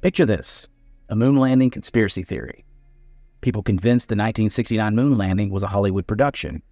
Picture this, a moon landing conspiracy theory. People convinced the 1969 moon landing was a Hollywood production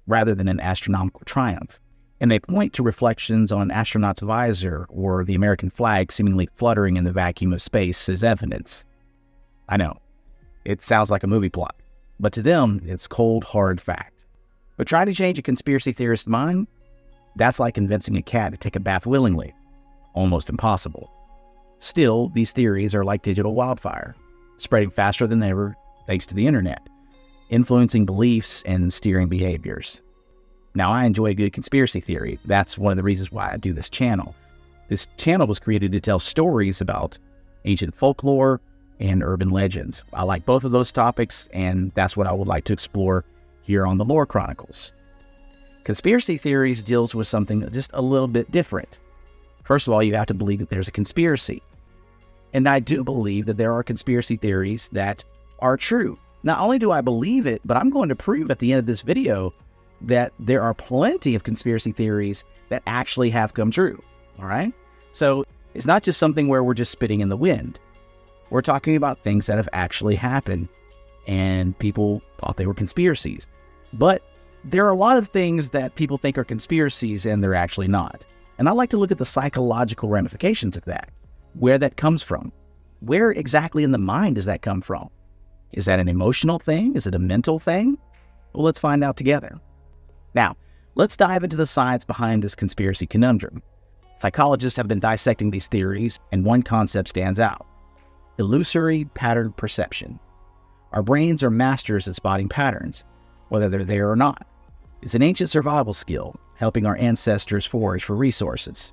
rather than an astronomical triumph. And they point to reflections on an astronaut's visor or the American flag seemingly fluttering in the vacuum of space as evidence. I know, it sounds like a movie plot, but to them, it's cold, hard fact. But try to change a conspiracy theorist's mind? That's like convincing a cat to take a bath willingly. Almost impossible. Still, these theories are like digital wildfire, spreading faster than ever thanks to the internet, influencing beliefs and steering behaviors. Now, I enjoy a good conspiracy theory. That's one of the reasons why I do this channel. This channel was created to tell stories about ancient folklore and urban legends. I like both of those topics, and that's what I would like to explore here on the Lore Chronicles. Conspiracy theories deals with something just a little bit different. First of all, you have to believe that there's a conspiracy. And I do believe that there are conspiracy theories that are true. Not only do I believe it, but I'm going to prove at the end of this video that there are plenty of conspiracy theories that actually have come true, all right? So it's not just something where we're just spitting in the wind. We're talking about things that have actually happened, and people thought they were conspiracies. But there are a lot of things that people think are conspiracies and they're actually not. And I like to look at the psychological ramifications of that, where that comes from. Where exactly in the mind does that come from? Is that an emotional thing? Is it a mental thing? Well, let's find out together. Now, let's dive into the science behind this conspiracy conundrum. Psychologists have been dissecting these theories, and one concept stands out: illusory pattern perception. Our brains are masters at spotting patterns, whether they're there or not. It's an ancient survival skill, helping our ancestors forage for resources.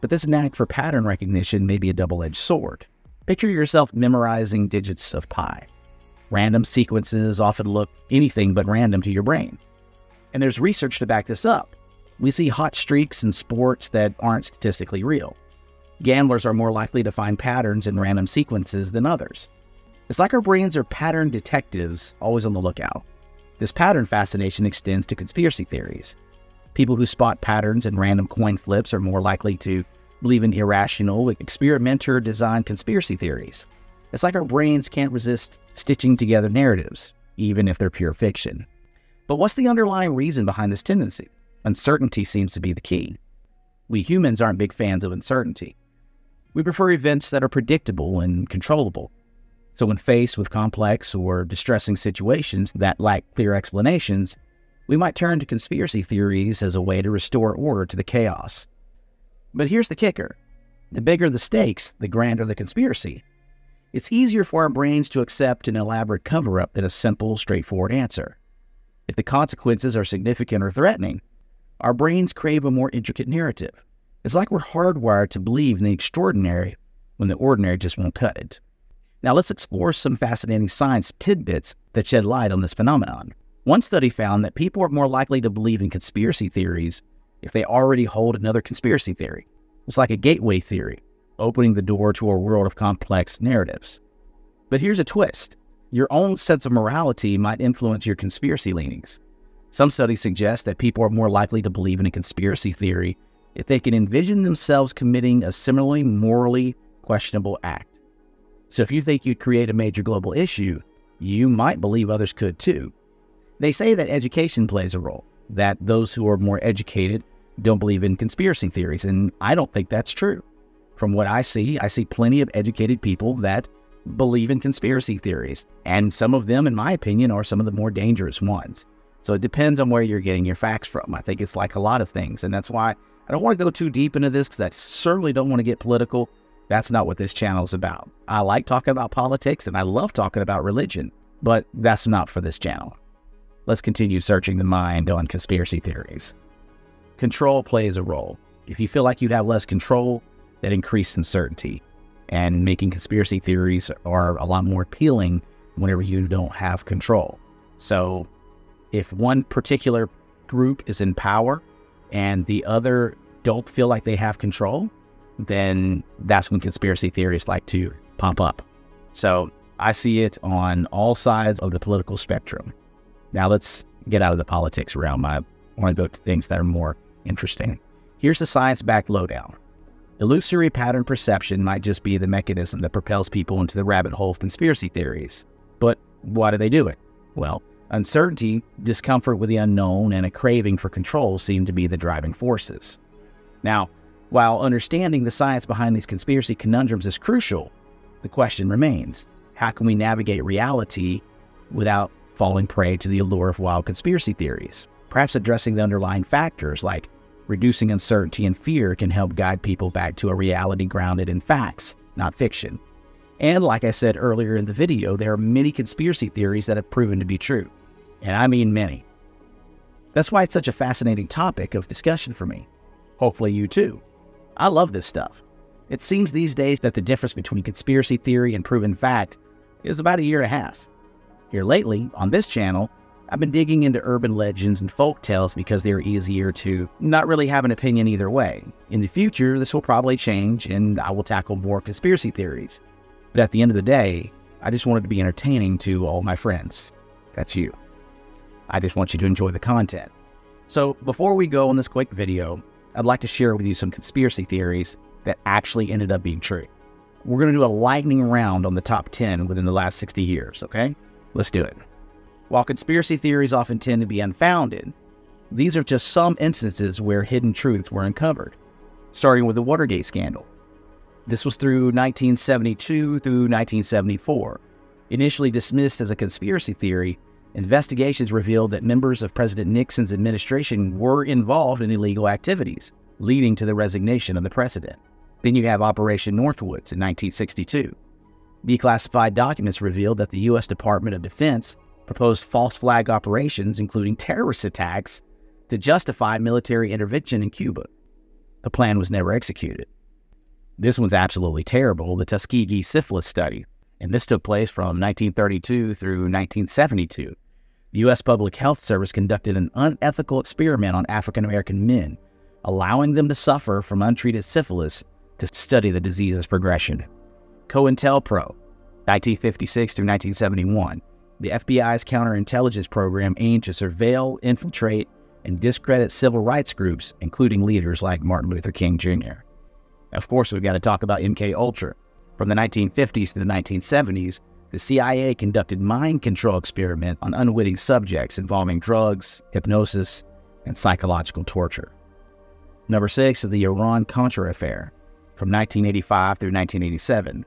But this knack for pattern recognition may be a double-edged sword. Picture yourself memorizing digits of pi. Random sequences often look anything but random to your brain. And there's research to back this up. We see hot streaks in sports that aren't statistically real. Gamblers are more likely to find patterns in random sequences than others. It's like our brains are pattern detectives, always on the lookout. This pattern fascination extends to conspiracy theories. People who spot patterns in random coin flips are more likely to believe in irrational, experimenter-designed conspiracy theories. It's like our brains can't resist stitching together narratives, even if they're pure fiction. But what's the underlying reason behind this tendency? Uncertainty seems to be the key. We humans aren't big fans of uncertainty. We prefer events that are predictable and controllable. So when faced with complex or distressing situations that lack clear explanations, we might turn to conspiracy theories as a way to restore order to the chaos. But here's the kicker. The bigger the stakes, the grander the conspiracy. It's easier for our brains to accept an elaborate cover-up than a simple, straightforward answer. If the consequences are significant or threatening, our brains crave a more intricate narrative. It's like we're hardwired to believe in the extraordinary when the ordinary just won't cut it. Now let's explore some fascinating science tidbits that shed light on this phenomenon. One study found that people are more likely to believe in conspiracy theories if they already hold another conspiracy theory. It's like a gateway theory, opening the door to a world of complex narratives. But here's a twist. Your own sense of morality might influence your conspiracy leanings. Some studies suggest that people are more likely to believe in a conspiracy theory if they can envision themselves committing a similarly morally questionable act. So if you think you'd create a major global issue, you might believe others could too. They say that education plays a role, that those who are more educated don't believe in conspiracy theories, and I don't think that's true. From what I see plenty of educated people that believe in conspiracy theories, and some of them, in my opinion, are some of the more dangerous ones. So it depends on where you're getting your facts from. I think it's like a lot of things, and that's why I don't want to go too deep into this, because I certainly don't want to get political. That's not what this channel is about. I like talking about politics, and I love talking about religion, but that's not for this channel. Let's continue searching the mind on conspiracy theories. Control plays a role. If you feel like you have less control, that increases uncertainty. And making conspiracy theories are a lot more appealing whenever you don't have control. So if one particular group is in power and the other don't feel like they have control, then that's when conspiracy theories like to pop up. So I see it on all sides of the political spectrum. Now let's get out of the politics realm. I want to go to things that are more interesting. Here's the science-backed lowdown. Illusory pattern perception might just be the mechanism that propels people into the rabbit hole of conspiracy theories. But why do they do it? Well, uncertainty, discomfort with the unknown, and a craving for control seem to be the driving forces. Now, while understanding the science behind these conspiracy conundrums is crucial, the question remains, how can we navigate reality without falling prey to the allure of wild conspiracy theories? Perhaps addressing the underlying factors like reducing uncertainty and fear can help guide people back to a reality grounded in facts, not fiction. And like I said earlier in the video, there are many conspiracy theories that have proven to be true. And I mean many. That's why it's such a fascinating topic of discussion for me. Hopefully you too. I love this stuff. It seems these days that the difference between conspiracy theory and proven fact is about 1.5 years. Here lately, on this channel, I've been digging into urban legends and folk tales because they're easier to not really have an opinion either way. In the future, this will probably change and I will tackle more conspiracy theories. But at the end of the day, I just wanted to be entertaining to all my friends. That's you. I just want you to enjoy the content. So before we go on this quick video, I'd like to share with you some conspiracy theories that actually ended up being true. We're going to do a lightning round on the top 10 within the last 60 years, okay? Let's do it. While conspiracy theories often tend to be unfounded, these are just some instances where hidden truths were uncovered, starting with the Watergate scandal. This was through 1972 through 1974. Initially dismissed as a conspiracy theory, investigations revealed that members of President Nixon's administration were involved in illegal activities, leading to the resignation of the president. Then you have Operation Northwoods in 1962. Declassified documents revealed that the U.S. Department of Defense proposed false flag operations, including terrorist attacks, to justify military intervention in Cuba. The plan was never executed. This one's absolutely terrible, the Tuskegee syphilis study, and this took place from 1932 through 1972. The U.S. Public Health Service conducted an unethical experiment on African-American men, allowing them to suffer from untreated syphilis to study the disease's progression. COINTELPRO, 1956 through 1971. The FBI's counterintelligence program aimed to surveil, infiltrate, and discredit civil rights groups, including leaders like Martin Luther King Jr. Of course, we've got to talk about MK-Ultra. From the 1950s to the 1970s, the CIA conducted mind control experiments on unwitting subjects involving drugs, hypnosis, and psychological torture. Number 6 is the Iran-Contra affair. From 1985 through 1987,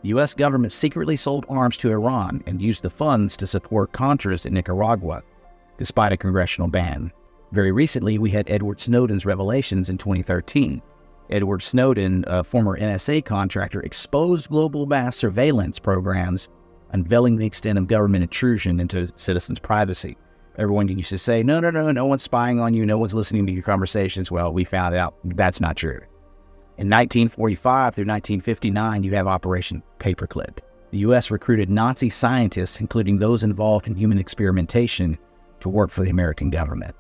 the U.S. government secretly sold arms to Iran and used the funds to support Contras in Nicaragua, despite a congressional ban. Very recently, we had Edward Snowden's revelations in 2013. Edward Snowden, a former NSA contractor, exposed global mass surveillance programs, unveiling the extent of government intrusion into citizens' privacy. Everyone used to say, no one's spying on you, no one's listening to your conversations. Well, we found out that's not true. In 1945 through 1959, you have Operation Paperclip. The U.S. recruited Nazi scientists, including those involved in human experimentation, to work for the American government.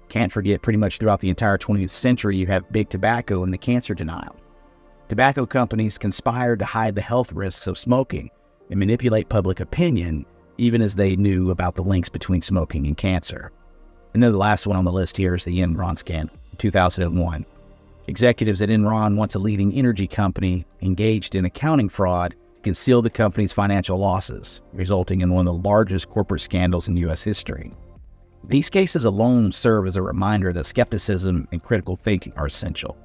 Can't forget, pretty much throughout the entire 20th century, you have big tobacco and the cancer denial. Tobacco companies conspired to hide the health risks of smoking and manipulate public opinion, even as they knew about the links between smoking and cancer. And then the last one on the list here is the Enron scandal, 2001. Executives at Enron, once a leading energy company, engaged in accounting fraud to conceal the company's financial losses, resulting in one of the largest corporate scandals in U.S. history. These cases alone serve as a reminder that skepticism and critical thinking are essential.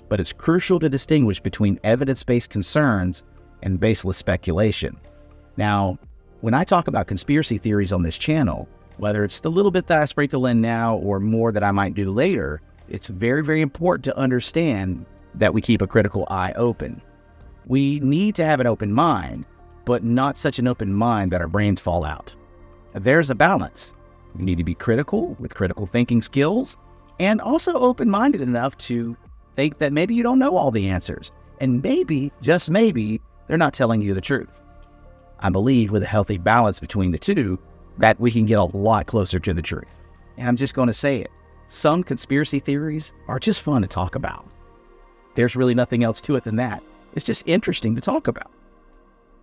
But it's crucial to distinguish between evidence-based concerns and baseless speculation. Now, when I talk about conspiracy theories on this channel, whether it's the little bit that I sprinkle in now or more that I might do later, it's very, very important to understand that we keep a critical eye open. We need to have an open mind, but not such an open mind that our brains fall out. There's a balance. You need to be critical with critical thinking skills and also open-minded enough to think that maybe you don't know all the answers. And maybe, just maybe, they're not telling you the truth. I believe with a healthy balance between the two, that we can get a lot closer to the truth. And I'm just going to say it. Some conspiracy theories are just fun to talk about. There's really nothing else to it than that. It's just interesting to talk about.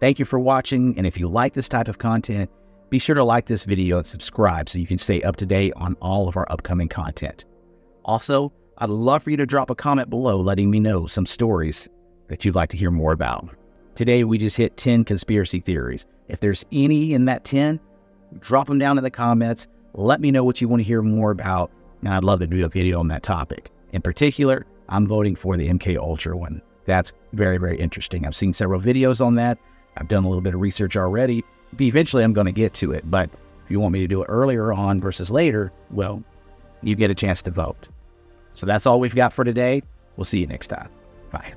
Thank you for watching, and if you like this type of content, be sure to like this video and subscribe so you can stay up to date on all of our upcoming content. Also, I'd love for you to drop a comment below letting me know some stories that you'd like to hear more about. Today, we just hit 10 conspiracy theories. If there's any in that 10, drop them down in the comments. Let me know what you want to hear more about, and I'd love to do a video on that topic. In particular, I'm voting for the MK Ultra one. That's very, very interesting. I've seen several videos on that. I've done a little bit of research already. Eventually, I'm going to get to it, but if you want me to do it earlier on versus later, well, you get a chance to vote. So that's all we've got for today. We'll see you next time. Bye.